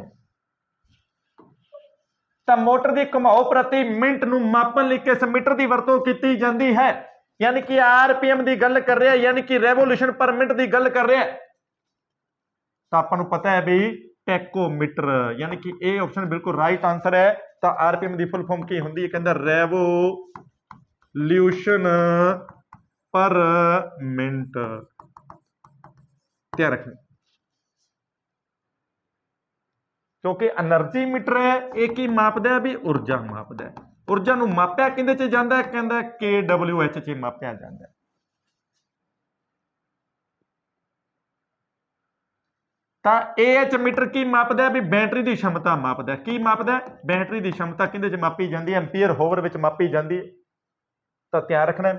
ਤਾਂ ਮੋਟਰ ਦੀ ਘੁਮਾਓ ਪ੍ਰਤੀ ਮਿੰਟ ਨੂੰ ਮਾਪਣ ਲਈ ਕਿਸ ਮੀਟਰ ਦੀ ਵਰਤੋਂ ਕੀਤੀ ਜਾਂਦੀ ਹੈ, ਯਾਨੀ ਕਿ RPM ਦੀ ਗੱਲ ਕਰ ਰਿਹਾ, ਯਾਨੀ ਕਿ ਰੈਵੋਲੂਸ਼ਨ ਪਰ ਮਿੰਟ ਦੀ ਗੱਲ ਕਰ ਰਿਹਾ। ਤਾਂ ਆਪਾਂ ਨੂੰ ਪਤਾ ਹੈ ਵੀ ਟੈਕੋਮੀਟਰ, ਯਾਨੀ ਕਿ ਇਹ ਆਪਸ਼ਨ ਬਿਲਕੁਲ ਰਾਈਟ ਆਨਸਰ ਹੈ। ਤਾਂ RPM ਦੀ ਫੁੱਲ ਫਾਰਮ ਕੀ ਹੁੰਦੀ ਹੈ, ਕਹਿੰਦਾ ਰੈਵੋਲੂਸ਼ਨ ਪਰ ਮਿੰਟ। ਧਿਆਨ ਰੱਖਣਾ, ਕਿਉਂਕਿ એનર્ਜੀ ਮੀਟਰ ਹੈ ਇਹ ਕੀ ਮਾਪਦਾ ਹੈ ਵੀ ਊਰਜਾ ਮਾਪਦਾ ਹੈ। ਊਰਜਾ ਨੂੰ ਮਾਪਿਆ ਕਿਹਦੇ ਚ ਜਾਂਦਾ ਹੈ, ਕਹਿੰਦਾ KWH ਚ ਮਾਪਿਆ ਜਾਂਦਾ ਹੈ। ਤਾਂ AH ਮੀਟਰ ਕੀ ਮਾਪਦਾ ਹੈ ਵੀ ਬੈਟਰੀ ਦੀ ਸ਼ਮਤਾ ਮਾਪਦਾ ਹੈ। ਕੀ ਮਾਪਦਾ ਹੈ, ਬੈਟਰੀ ਦੀ ਸ਼ਮਤਾ ਕਿਹਦੇ ਚ ਮਾਪੀ ਜਾਂਦੀ ਹੈ, ਐਂਪੀਅਰ ਹੋਵਰ ਵਿੱਚ ਮਾਪੀ ਜਾਂਦੀ ਹੈ। ਤਾਂ ਧਿਆਨ ਰੱਖਣਾ।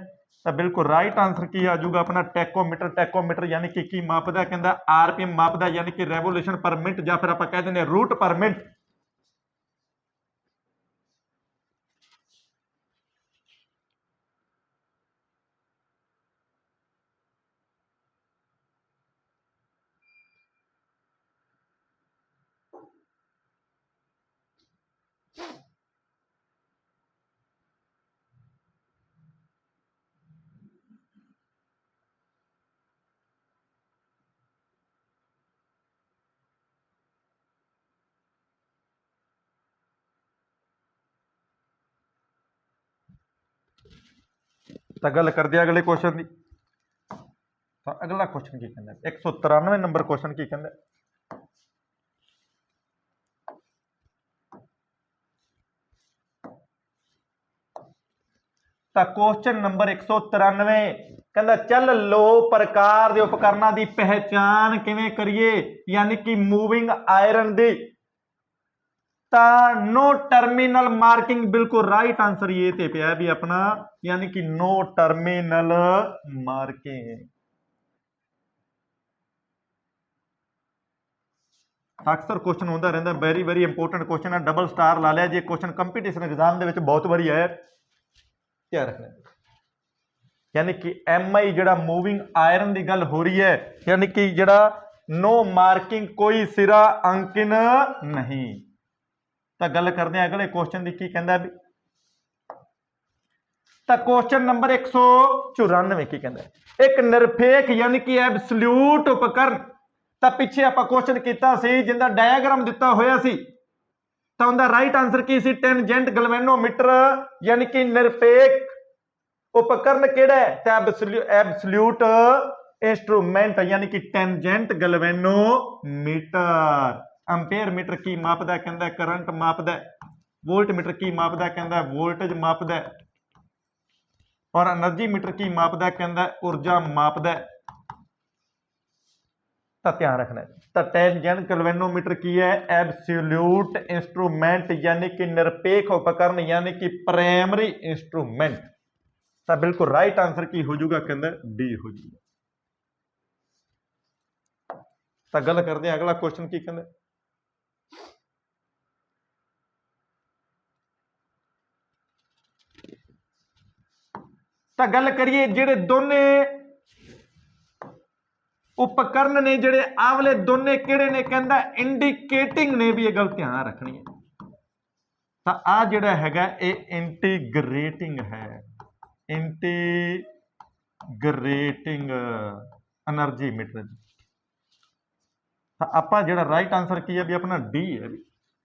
ਤਾਂ ਬਿਲਕੁਲ ਰਾਈਟ ਆਨਸਰ ਕੀ ਆ ਜਾਊਗਾ ਆਪਣਾ ਟੈਕੋਮੀਟਰ। ਟੈਕੋਮੀਟਰ ਯਾਨੀ ਕਿ ਕੀ ਮਾਪਦਾ, ਕਹਿੰਦਾ RPM ਮਾਪਦਾ, ਯਾਨੀ ਕਿ ਰੈਵੋਲੂਸ਼ਨ ਪਰ ਮਿੰਟ, ਜਾਂ ਫਿਰ ਆਪਾਂ ਕਹਿ ਦਿੰਦੇ ਰੂਟ ਪਰ ਮਿੰਟ। ਤਾਂ ਗੱਲ ਕਰਦੇ ਆ ਅਗਲੇ ਕੁਐਸਚਨ ਦੀ। ਤਾਂ ਅਗਲਾ ਕੁਐਸਚਨ ਕੀ ਕਹਿੰਦਾ, 193 ਨੰਬਰ ਕੁਐਸਚਨ ਕੀ ਕਹਿੰਦਾ, ਤਾਂ ਕੁਐਸਚਨ ਨੰਬਰ 193 ਕਹਿੰਦਾ ਚੱਲ ਲੋ ਪ੍ਰਕਾਰ ਦੇ ਉਪਕਰਨਾਂ ਦੀ ਪਹਿਚਾਣ ਕਿਵੇਂ ਕਰੀਏ, ਯਾਨੀ ਕਿ ਮੂਵਿੰਗ ਆਇਰਨ ਦੀ। ਤਾਂ नो टर्मिनल मार्किंग बिल्कुल राइट आंसर ये ते पे भी अपना, यानी कि नो टर्मिनल मार्किंग। अक्सर क्वेश्चन होता रहता, वेरी वेरी इंपोर्टेंट क्वेश्चन है। डबल स्टार ला लिया जे क्वेश्चन कंपीटीशन एग्जाम ਦੇ ਵਿੱਚ ਬਹੁਤ ਵਾਰੀ ਆਇਆ। ਧਿਆਨ ਰੱਖਣਾ, यानी कि MI ਜਿਹੜਾ मूविंग आयरन ਦੀ ਗੱਲ ਹੋ ਰਹੀ ਹੈ, यानी कि ਜਿਹੜਾ नो मार्किंग कोई सिरा अंकिन नहीं। ਤਾਂ ਗੱਲ ਕਰਦੇ ਹਾਂ ਅਗਲੇ ਕੁਐਸਚਨ ਦੀ। ਕੀ ਕਹਿੰਦਾ ਵੀ, ਤਾਂ ਕੁਐਸਚਨ ਨੰਬਰ 194 ਕੀ ਕਹਿੰਦਾ, ਇੱਕ ਨਿਰਪੇਖ ਯਾਨੀ ਕਿ ਐਬਸੋਲੂਟ ਉਪਕਰਨ। ਤਾਂ ਪਿੱਛੇ ਆਪਾਂ ਕੁਐਸਚਨ ਕੀਤਾ ਸੀ ਜਿੰਦਾ ਡਾਇਆਗ੍ਰਾਮ ਦਿੱਤਾ ਹੋਇਆ ਸੀ, ਤਾਂ ਉਹਦਾ ਰਾਈਟ ਆਨਸਰ ਕੀ ਸੀ, ਟੈਂਜੈਂਟ ਗਲਵੈਨੋਮੀਟਰ, ਯਾਨੀ ਕਿ ਨਿਰਪੇਖ ਉਪਕਰਨ ਕਿਹੜਾ ਹੈ, ਤਾਂ ਐਬਸੋਲੂਟ इंस्ट्रूमेंट यानी कि टेंजेंट गैल्वेनोमीटर। एंपेयर मीटर की मापदा, कहंदा करंट मापदा। वोल्ट मीटर की मापदा, कहंदा वोल्टेज मापदा। और एनर्जी मीटर की मापदा, कहंदा ऊर्जा मापदा। तो ध्यान रखना है। तो टेंजेंट गैल्वेनोमीटर की है एब्सोल्यूट इंस्ट्रूमेंट यानी कि निरपेक्ष उपकरण यानी कि प्राइमरी इंस्ट्रूमेंट। तो बिल्कुल राइट आंसर की हो जाएगा, कहंदा डी हो जाएगा। ਤਾਂ ਗੱਲ ਕਰਦੇ ਹਾਂ ਅਗਲਾ ਕੁਐਸਚਨ ਕੀ ਕਹਿੰਦਾ। ਤਾਂ ਗੱਲ ਕਰੀਏ ਜਿਹੜੇ ਦੋਨੇ ਉਪਕਰਨ ਨੇ ਜਿਹੜੇ ਆਵਲੇ ਦੋਨੇ ਕਿਹੜੇ ਨੇ, ਕਹਿੰਦਾ ਇੰਡੀਕੇਟਿੰਗ ਨੇ, ਵੀ ਇਹ ਗੱਲ ਧਿਆਨ ਰੱਖਣੀ ਹੈ। ਤਾਂ ਆ ਜਿਹੜਾ ਹੈਗਾ ਇਹ ਇੰਟੀਗ੍ਰੇਟਿੰਗ ਹੈ, ਇੰਟੀਗ੍ਰੇਟਿੰਗ એનર્ਜੀ ਮੀਟਰ। ਤਾਂ ਆਪਾਂ ਜਿਹੜਾ ਰਾਈਟ ਆਂਸਰ ਕੀ ਹੈ ਵੀ ਆਪਣਾ ਡੀ ਹੈ।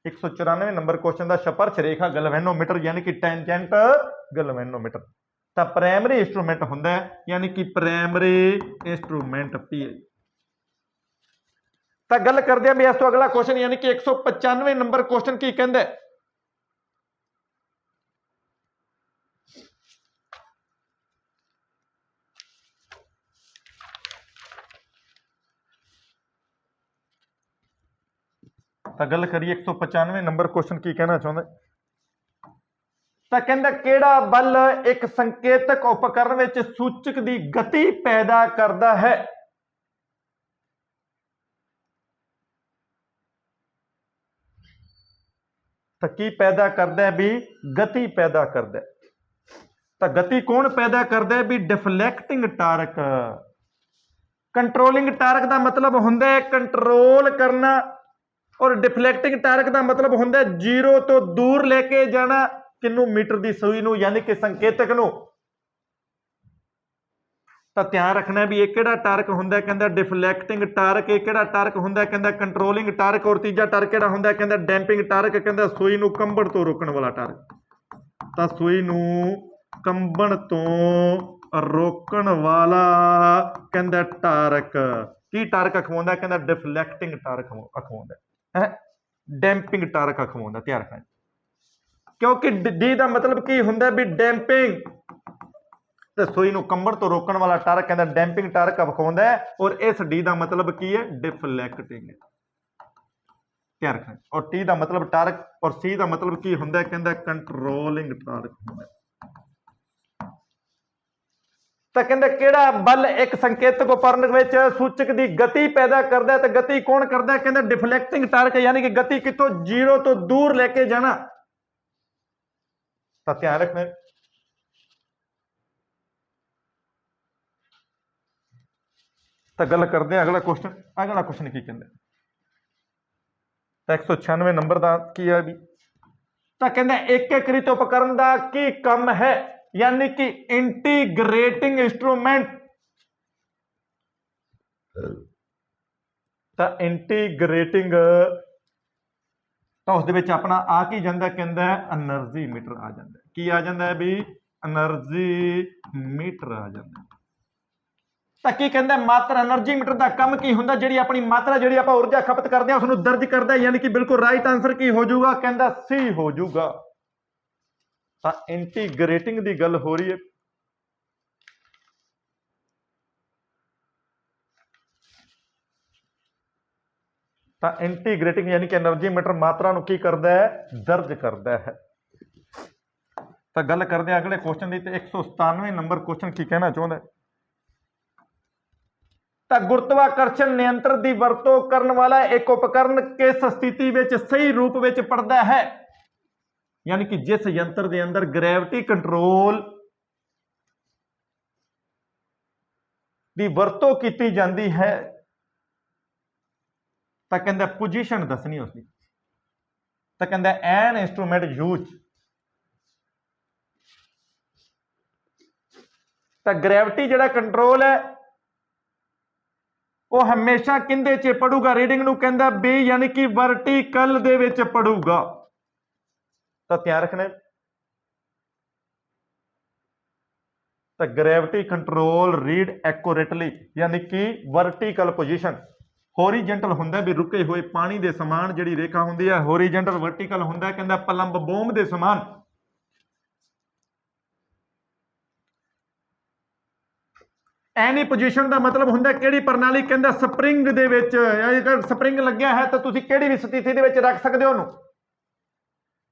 194 ਨੰਬਰ ਕੁਐਸਚਨ ਦਾ ਸਪਰਸ਼ ਰੇਖਾ ਗੈਲਵੇਨੋਮੀਟਰ ਯਾਨੀ ਕਿ ਟੈਂਜੈਂਟ ਗੈਲਵੇਨੋਮੀਟਰ। ਤਾਂ ਪ੍ਰਾਇਮਰੀ ਇੰਸਟਰੂਮੈਂਟ ਹੁੰਦਾ ਹੈ ਯਾਨੀ ਕਿ ਪ੍ਰਾਇਮਰੀ ਇੰਸਟਰੂਮੈਂਟ ਪੀਆਈ। ਤਾਂ ਗੱਲ ਕਰਦੇ ਆ ਵੀ ਇਸ ਤੋਂ ਅਗਲਾ ਕੁਐਸਚਨ ਯਾਨੀ ਕਿ 195 ਨੰਬਰ ਕੁਐਸਚਨ ਕੀ ਕਹਿੰਦਾ ਹੈ। ਤਾਂ ਗੱਲ ਕਰੀਏ 195 ਨੰਬਰ ਕੁਐਸਚਨ ਕੀ ਕਹਿਣਾ ਚਾਹੁੰਦਾ। ਤਾਂ ਕਹਿੰਦਾ ਕਿਹੜਾ ਬਲ ਇੱਕ ਸੰਕੇਤਕ ਉਪਕਰਨ ਵਿੱਚ ਸੂਚਕ ਦੀ ਗਤੀ ਪੈਦਾ ਕਰਦਾ ਹੈ। ਤਾਂ ਕੀ ਪੈਦਾ ਕਰਦਾ ਹੈ ਵੀ ਗਤੀ ਪੈਦਾ ਕਰਦਾ ਹੈ। ਤਾਂ ਗਤੀ ਕੌਣ ਪੈਦਾ ਕਰਦਾ ਹੈ ਵੀ ਡਿਫਲੈਕਟਿੰਗ ਟਾਰਕ। ਕੰਟਰੋਲਿੰਗ ਟਾਰਕ ਦਾ ਮਤਲਬ ਹੁੰਦਾ ਹੈ ਕੰਟਰੋਲ ਕਰਨਾ, ਔਰ ਡਿਫਲੈਕਟਿੰਗ ਟਾਰਕ ਦਾ ਮਤਲਬ ਹੁੰਦਾ ਹੈ ਜ਼ੀਰੋ ਤੋਂ ਦੂਰ ਲੈ ਕੇ ਜਾਣਾ, ਕਿਹਨੂੰ, ਮੀਟਰ ਦੀ ਸੂਈ ਨੂੰ ਯਾਨੀ ਕਿ ਸੰਕੇਤਕ ਨੂੰ। ਤਾਂ ਧਿਆਨ ਰੱਖਣਾ ਵੀ ਇਹ ਕਿਹੜਾ ਟਾਰਕ ਹੁੰਦਾ, ਕਹਿੰਦਾ ਡਿਫਲੈਕਟਿੰਗ ਟਾਰਕ। ਇਹ ਕਿਹੜਾ ਟਾਰਕ ਹੁੰਦਾ, ਕਹਿੰਦਾ ਕੰਟਰੋਲਿੰਗ ਟਾਰਕ। ਔਰ ਤੀਜਾ ਟਾਰਕ ਕਿਹੜਾ ਹੁੰਦਾ, ਕਹਿੰਦਾ ਡੈਂਪਿੰਗ ਟਾਰਕ। ਕਹਿੰਦਾ ਸੂਈ ਨੂੰ ਕੰਬਣ ਤੋਂ ਰੋਕਣ ਵਾਲਾ ਟਾਰਕ। ਤਾਂ ਸੂਈ ਨੂੰ ਕੰਬਣ ਤੋਂ ਰੋਕਣ ਵਾਲਾ ਕਹਿੰਦਾ ਟਾਰਕ। ਕੀ ਟਾਰਕ ਅਖਵਾਉਂਦਾ, ਕਹਿੰਦਾ ਡਿਫਲੈਕਟਿੰਗ ਟਾਰਕ ਅਖਵਾਉਂਦਾ ਹੈ, ਡੈਂਪਿੰਗ ਟਾਰਕ ਅਖਵਾਉਂਦਾ। ਧਿਆਨ ਰੱਖਣਾ ਕਿਉਂਕਿ ਡੀ ਦਾ ਮਤਲਬ ਕੀ ਹੁੰਦਾ ਵੀ ਡੈਂਪਿੰਗ, ਤੇ ਸੂਈ ਨੂੰ ਕੰਬਣ ਤੋਂ ਰੋਕਣ ਵਾਲਾ ਟਾਰਕ ਕਹਿੰਦਾ ਡੈਂਪਿੰਗ ਟਾਰਕ ਵਿਖਾਉਂਦਾ ਹੈ। ਔਰ ਇਸ ਡੀ ਦਾ ਮਤਲਬ ਕੀ ਹੈ, ਡਿਫਲੈਕਟਿੰਗ। ਧਿਆਨ ਰੱਖਣਾ। ਔਰ ਟੀ ਦਾ ਮਤਲਬ ਟਾਰਕ, ਔਰ ਸੀ ਦਾ ਮਤਲਬ ਕੀ ਹੁੰਦਾ, ਕਹਿੰਦਾ ਕੰਟਰੋਲਿੰਗ ਟਾਰਕ ਹੁੰਦਾ। ਤਾਂ ਕਹਿੰਦਾ ਕਿਹੜਾ ਬਲ ਇੱਕ ਸੰਕੇਤਕ ਉਪਕਰਨ ਵਿੱਚ ਸੂਚਕ ਦੀ ਗਤੀ ਪੈਦਾ ਕਰਦਾ ਹੈ। ਤੇ ਗਤੀ ਕੌਣ ਕਰਦਾ, ਕਹਿੰਦਾ ਡਿਫਲੈਕਟਿੰਗ ਟਾਰਕ, ਯਾਨੀ ਕਿ ਗਤੀ ਕਿੱਥੋਂ, ਜ਼ੀਰੋ ਤੋਂ ਦੂਰ ਲੈ ਕੇ ਜਾਣਾ। ਤਾਂ ਧਿਆਨ ਰੱਖਣਾ। ਤਾਂ ਗੱਲ ਕਰਦੇ ਹਾਂ ਅਗਲਾ ਕੁਐਸਚਨ। ਅਗਲਾ ਕੁਐਸਚਨ ਕੀ ਕਹਿੰਦਾ। ਤਾਂ 196 ਨੰਬਰ ਦਾ ਕੀ ਹੈ ਵੀ। ਤਾਂ ਕਹਿੰਦਾ ਏਕੀਕ੍ਰਿਤ ਉਪਕਰਨ ਦਾ ਕੀ ਕੰਮ ਹੈ, ਯਾਨੀ ਕਿ ਇੰਟੀਗ੍ਰੇਟਿੰਗ ਇੰਸਟਰੂਮੈਂਟ। ਤਾਂ ਇੰਟੀਗ੍ਰੇਟਿੰਗ, ਤਾਂ ਉਸ ਦੇ ਵਿੱਚ ਆਪਣਾ ਆ ਕੀ ਜਾਂਦਾ, ਕਹਿੰਦਾ એનર્ਜੀ ਮੀਟਰ ਆ ਜਾਂਦਾ। ਕੀ ਆ ਜਾਂਦਾ ਹੈ ਵੀ એનર્ਜੀ ਮੀਟਰ ਆ ਜਾਂਦਾ। ਤਾਂ ਕੀ ਕਹਿੰਦਾ, ਮਾਤਰਾ એનર્ਜੀ ਮੀਟਰ ਦਾ ਕੰਮ ਕੀ ਹੁੰਦਾ, ਜਿਹੜੀ ਆਪਣੀ ਮਾਤਰਾ, ਜਿਹੜੀ ਆਪਾਂ ਊਰਜਾ ਖਪਤ ਕਰਦੇ ਹਾਂ ਉਸ ਨੂੰ ਦਰਜ ਕਰਦਾ। ਯਾਨੀ ਕਿ ਬਿਲਕੁਲ ਰਾਈਟ ਆਂਸਰ ਕੀ ਹੋ ਜਾਊਗਾ, ਕਹਿੰਦਾ ਸੀ ਹੋ ਜਾਊਗਾ। ਤਾਂ ਇੰਟੀਗ੍ਰੇਟਿੰਗ ਦੀ ਗੱਲ ਹੋ ਰਹੀ ਹੈ। ਤਾਂ ਇੰਟੀਗ੍ਰੇਟਿੰਗ ਯਾਨੀ ਕਿ એનર્ਜੀ ਮੀਟਰ ਮਾਤਰਾ ਨੂੰ ਕੀ ਕਰਦਾ ਹੈ, ਦਰਜ ਕਰਦਾ ਹੈ। ਤਾਂ ਗੱਲ ਕਰਦੇ ਹਾਂ ਅਗਲੇ ਕੁਐਸਚਨ ਦੀ। ਤੇ 197 ਨੰਬਰ ਕੁਐਸਚਨ ਕੀ ਕਹਿਣਾ ਚਾਹੁੰਦਾ। ਤਾਂ ਗੁਰਤਵਾਕਰਸ਼ਣ ਨਿਯੰਤਰਣ ਦੀ ਵਰਤੋਂ ਕਰਨ ਵਾਲਾ ਇੱਕ ਉਪਕਰਨ ਕਿਸ ਸਥਿਤੀ ਵਿੱਚ ਸਹੀ ਰੂਪ ਵਿੱਚ ਪੜਦਾ ਹੈ, ਯਾਨੀ ਕਿ ਜਿਸ ਯੰਤਰ ਦੇ ਅੰਦਰ ਗ੍ਰੈਵਿਟੀ ਕੰਟਰੋਲ ਦੀ ਵਰਤੋਂ ਕੀਤੀ ਜਾਂਦੀ ਹੈ। ਤਾਂ ਕਹਿੰਦਾ ਪੋਜੀਸ਼ਨ ਦੱਸਣੀ ਉਸਦੀ। ਤਾਂ ਕਹਿੰਦਾ ਐਨ ਇੰਸਟਰੂਮੈਂਟ ਯੂਜ਼। ਤਾਂ ਗ੍ਰੈਵਿਟੀ ਜਿਹੜਾ ਕੰਟਰੋਲ ਹੈ ਉਹ ਹਮੇਸ਼ਾ ਕਿੰਦੇ 'ਚ ਪੜੂਗਾ, ਰੀਡਿੰਗ ਨੂੰ ਕਹਿੰਦਾ ਬੀ, ਯਾਨੀ ਕਿ ਵਰਟੀਕਲ ਦੇ ਵਿੱਚ ਪੜੂਗਾ। ਤਾਂ ਧਿਆਨ ਰੱਖਣਾ। ਤਾਂ ਗ੍ਰੈਵਿਟੀ ਕੰਟਰੋਲ ਰੀਡ ਐਕੂਰੇਟਲੀ, ਯਾਨੀ ਕਿ ਵਰਟੀਕਲ ਪੋਜੀਸ਼ਨ। ਹੋਰੀਜੈਂਟਲ ਹੁੰਦਾ ਵੀ ਰੁਕੇ ਹੋਏ ਪਾਣੀ ਦੇ ਸਮਾਨ ਜਿਹੜੀ ਰੇਖਾ ਹੁੰਦੀ ਹੈ ਹੋਰੀਜੈਂਟਲ। ਵਰਟੀਕਲ ਹੁੰਦਾ ਕਹਿੰਦਾ ਪਲੰਬ ਬੋਮ ਦੇ ਸਮਾਨ। ਐਨੀ ਪੋਜੀਸ਼ਨ ਦਾ ਮਤਲਬ ਹੁੰਦਾ ਕਿਹੜੀ ਪ੍ਰਣਾਲੀ, ਕਹਿੰਦਾ ਸਪਰਿੰਗ ਦੇ ਵਿੱਚ। ਅਗਰ ਸਪਰਿੰਗ ਲੱਗਿਆ ਹੈ ਤਾਂ ਤੁਸੀਂ ਕਿਹੜੀ ਵੀ ਸਥਿਤੀ ਦੇ ਵਿੱਚ ਰੱਖ ਸਕਦੇ ਹੋ ਉਹਨੂੰ।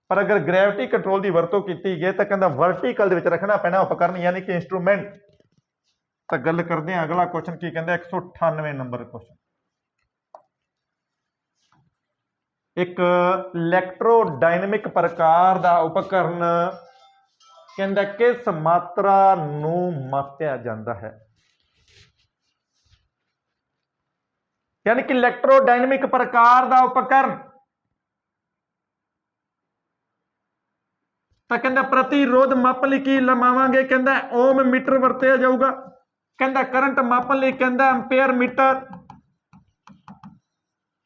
ਪਰ ਅਗਰ ਗ੍ਰੈਵਿਟੀ ਕੰਟਰੋਲ ਦੀ ਵਰਤੋਂ ਕੀਤੀ ਗਈ ਤਾਂ ਕਹਿੰਦਾ ਵਰਟੀਕਲ ਦੇ ਵਿੱਚ ਰੱਖਣਾ ਪੈਣਾ ਉਪਕਰਨ, ਯਾਨੀ ਕਿ ਇੰਸਟਰੂਮੈਂਟ। ਤਾਂ ਗੱਲ ਕਰਦੇ ਹਾਂ ਅਗਲਾ ਕੁਐਸਚਨ ਕੀ ਕਹਿੰਦਾ। 198 ਨੰਬਰ ਕੁਐਸਚਨ। एक इलैक्ट्रोडायनेमिक प्रकार का उपकरण कहता किस मात्रा नूं मापिया जाता है, यानी कि इलैक्ट्रोडायनेमिक प्रकार का उपकरण तो कहता प्रतिरोध मापन लई की लवावांगे, कहता ओम मीटर वरतिया जाऊगा, कहता करंट मापन लई कहता एंपेयर मीटर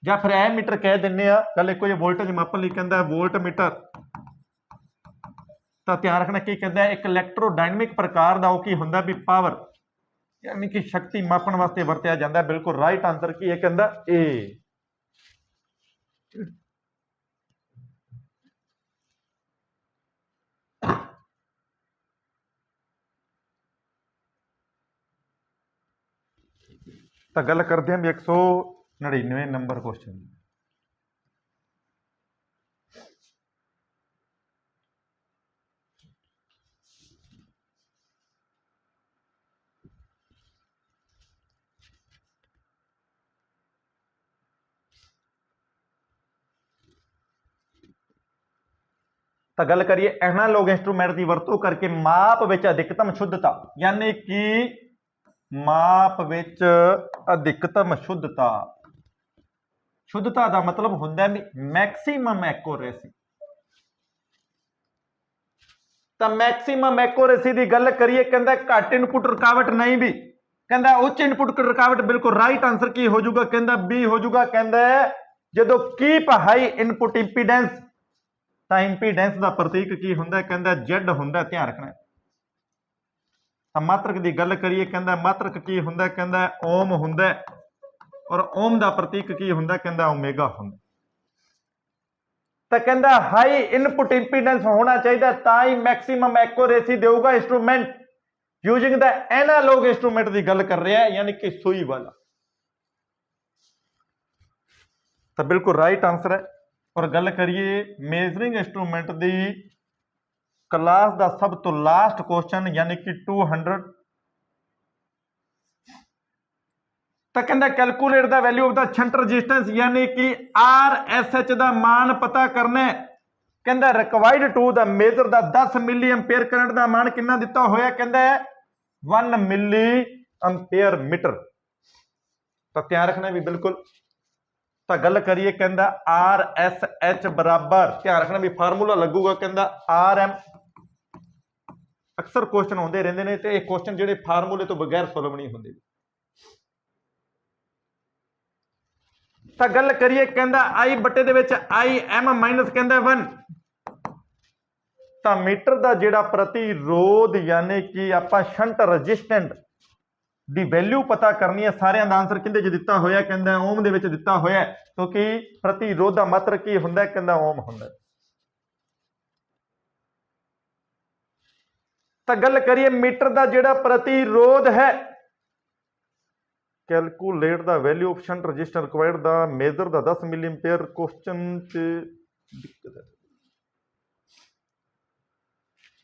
या फिर ए मीटर कह दिंने आ, गल एको जी वोल्टेज मापन लई कहता वोल्ट मीटर। तो ध्यान रखना की कहता है एक इलैक्ट्रोडायनेमिक प्रकार का की हुंदा भी पावर यानी कि शक्ति मापन वास्ते वरतिया जाता है। बिल्कुल राइट आंसर की है कहता ए। तो गल करते हैं भी 199 नंबर क्वेश्चन। तो गल करिए एनालॉग इंस्ट्रूमेंट की वरतों करके माप विच अधिकतम शुद्धता, यानी कि माप विच अधिकतम शुद्धता, शुद्धता का मतलब हुंदा भी मैक्सीमम एक्यूरेसी। तो मैक्सीमम एक्यूरेसी की गल करिए कहता घट इनपुट रुकावट नहीं भी, कहता उच्च इनपुट रुकावट। बिल्कुल राइट आंसर की हो जाऊगा कहता बी हो जाऊगा, कहता जो कीप हाई इनपुट इंपीडेंस, तो इंपीडेंस का प्रतीक की हुंदा कहता जेड हुंदा। ध्यान रखना। मात्रक की गल करिए कहता मात्रक की हुंदा कहता ओम हुंदा, और ओम का प्रतीक की हुंदा कहता ओमेगा हुंदा। तो कहता हाई इनपुट इंपीडेंस होना चाहिए ताई मैक्सिमम एक्यूरेसी देगा instrument using the analog instrument की गल कर रहा है, यानी कि सुई वाला। तो बिल्कुल राइट आंसर है। और गल करिए मेजरिंग इंस्ट्रूमेंट की क्लास का सब तो लास्ट क्वेश्चन, यानी कि 200। तो कहता calculate the value of the shunt resistance, यानी कि RSH का मान पता करना है। कहता required to the measure the 10 milliampere current का मान कितना दिता होया, कहता 1 मिली एंपेयर मीटर। तो ध्यान रखना भी बिल्कुल। तो गल करिए कहता RSH बराबर, ध्यान रखना भी फार्मूला लगूगा कहता RM। अक्सर क्वेश्चन आते रहते हैं तो ये क्वेश्चन जो फार्मूले तो बगैर सोल्व नहीं होंगे। तो गल करिए कहता आई बटे दे विच IM माइनस कहता 1। तो मीटर का जिहड़ा प्रतिरोध यानी कि आपां शंट रजिस्टेंट दी वैल्यू पता करनी है। सारे का आंसर किंदे च दिता होया, कहता ओम दे विच दिता होया, क्योंकि प्रतिरोध का मात्रक की हुंदा कहता ओम हुंदा। तो गल करिए मीटर का जिहड़ा प्रतिरोध है, calculate the value of shunt resistor required the measure the 10 milliampere. Question च दिक्कत है।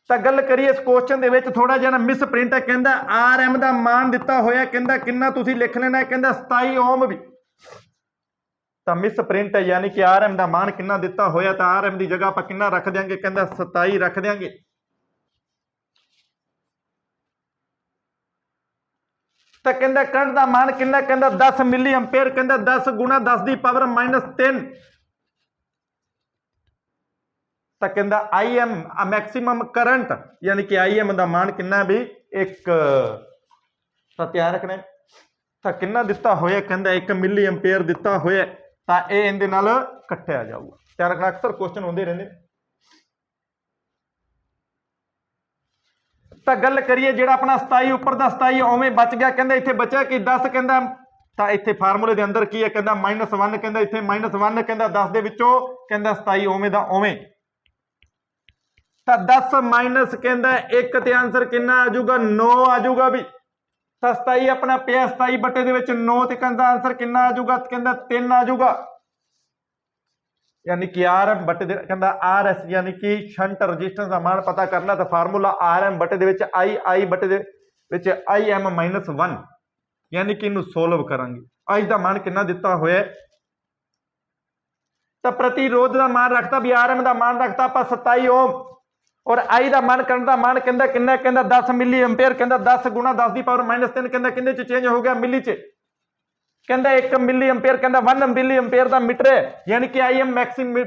तो गल करिए इस क्वेश्चन दे विच थोड़ा जिहा मिस प्रिंट है, कहता RM का मान दिता होया, कहता कितना तुसीं लिख लेना है, कहता 27 ओम भी। तो मिस प्रिंट है, यानी कि RM का मान कितना दिता होया, तो RM की जगह आपां कितना रख देंगे, कहता 27 रख देंगे। तो कहता करंट का मान कितना, कहता 10 मिली एंपेयर, कहता 10 गुणा 10 की पावर -3। तो कहता IM मैक्सिमम करंट, यानी कि IM का मान कितना भी 1। तो ध्यान रखना। तो कितना दिता होया, कहता 1 मिली एंपेयर दिता होया, तो यह इहदे नाल कट्टिया जाऊगा। ध्यान रखना, अक्सर क्वेश्चन आते रहते। तो गल करिए जिहड़ा अपना 27 उपर का 27 उवें बच गया, कहता इत्थे बचा कि 10, कहता तो इत्थे फार्मूले के अंदर की है, कहता -1, कहता इत्थे -1, कहता 10 दे विचों कहता 27 उवें दा उवें। तो 10 माइनस कहता 1 ते आंसर कितना आ जाऊगा 9 आ जाऊगा भी। तो 27 अपना पिया 27 बटे दे विच 9 ते कहता आंसर कितना आ जाऊगा, कहता 3 आ जाऊगा। यानी कि RM बटे दे कहता RS यानी कि शंट रजिस्टेंस का मान पता करना, तो फार्मूला RM बटे दे विच I बटे दे विच IM -1, यानी कि इनू सोल्व करांगे। I का मान कितना दिता होया ਤਾਂ ਪ੍ਰਤੀਰੋਧ ਦਾ मान ਰੱਖਤਾ ਵੀ आरएम ਦਾ मान ਰੱਖਤਾ ਆਪਾਂ 27 ओम और आई ਦਾ मान ਕਰਨ ਦਾ मान ਕਹਿੰਦਾ ਕਿੰਨਾ ਕਹਿੰਦਾ 10 ਮਿਲੀ ਐਂਪੀਅਰ ਕਹਿੰਦਾ 10 ਗੁਣਾ 10 ਦੀ ਪਾਵਰ -3 ਕਹਿੰਦਾ ਕਿੰਨੇ ਚ ਚੇਂਜ ਹੋ ਗਿਆ ਮਿਲੀ ਚ ਕਹਿੰਦਾ 1 ਮਿਲੀ ਐਂਪੀਅਰ ਕਹਿੰਦਾ 1 ਮਿਲੀ ਐਂਪੀਅਰ ਦਾ ਮੀਟਰ ਹੈ ਯਾਨੀ ਕਿ IM ਮੈਕਸਿਮਮ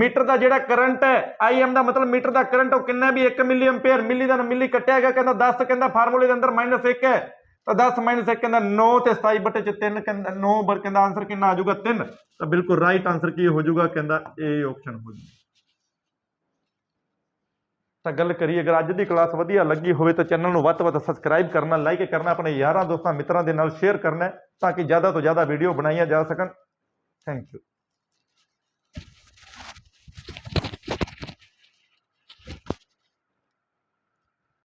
मीटर का ਜਿਹੜਾ करंट है IM ਦਾ मतलब मीटर ਦਾ करंट ਉਹ ਕਿੰਨਾ ਵੀ 1 ਮਿਲੀ ਐਂਪੀਅਰ ਮਿਲੀ ਦਾ ਮਿਲੀ ਕੱਟਿਆ ਗਿਆ ਕਹਿੰਦਾ 10 ਕਹਿੰਦਾ ਫਾਰਮੂਲੇ ਦੇ ਅੰਦਰ -1 ਹੈ ਤਾਂ 10 -1 ਕਹਿੰਦਾ 9 ਤੇ 27 ਬਟੇ ਚ 3 ਕਹਿੰਦਾ 9 ਬਰ ਕਹਿੰਦਾ ਆਨਸਰ ਕਿੰਨਾ ਆ ਜਾਊਗਾ 3 ਤਾਂ ਬਿਲਕੁਲ ਰਾਈਟ ਆਨਸਰ ਕੀ ਹੋ ਜਾਊਗਾ ਕਹਿੰਦਾ ਇਹ ਆਪਸ਼ਨ ਹੋ ਜਾਊਗਾ। ਤਾਂ ਗੱਲ ਕਰੀਏ ਅਗਰ ਅੱਜ ਦੀ ਕਲਾਸ ਵਧੀਆ ਲੱਗੀ ਹੋਵੇ ਤਾਂ ਚੈਨਲ ਨੂੰ ਵੱਧ ਤੋਂ ਵੱਧ ਸਬਸਕ੍ਰਾਈਬ ਕਰਨਾ ਲਾਈਕ ਕਰਨਾ ਆਪਣੇ ਯਾਰਾਂ ਦੋਸਤਾਂ ਮਿੱਤਰਾਂ ਦੇ ਨਾਲ ਸ਼ੇਅਰ ਕਰਨਾ ਤਾਂ ਕਿ ਜ਼ਿਆਦਾ ਤੋਂ ਜ਼ਿਆਦਾ ਵੀਡੀਓ ਬਣਾਈਆਂ ਜਾ ਸਕਣ। Thank you.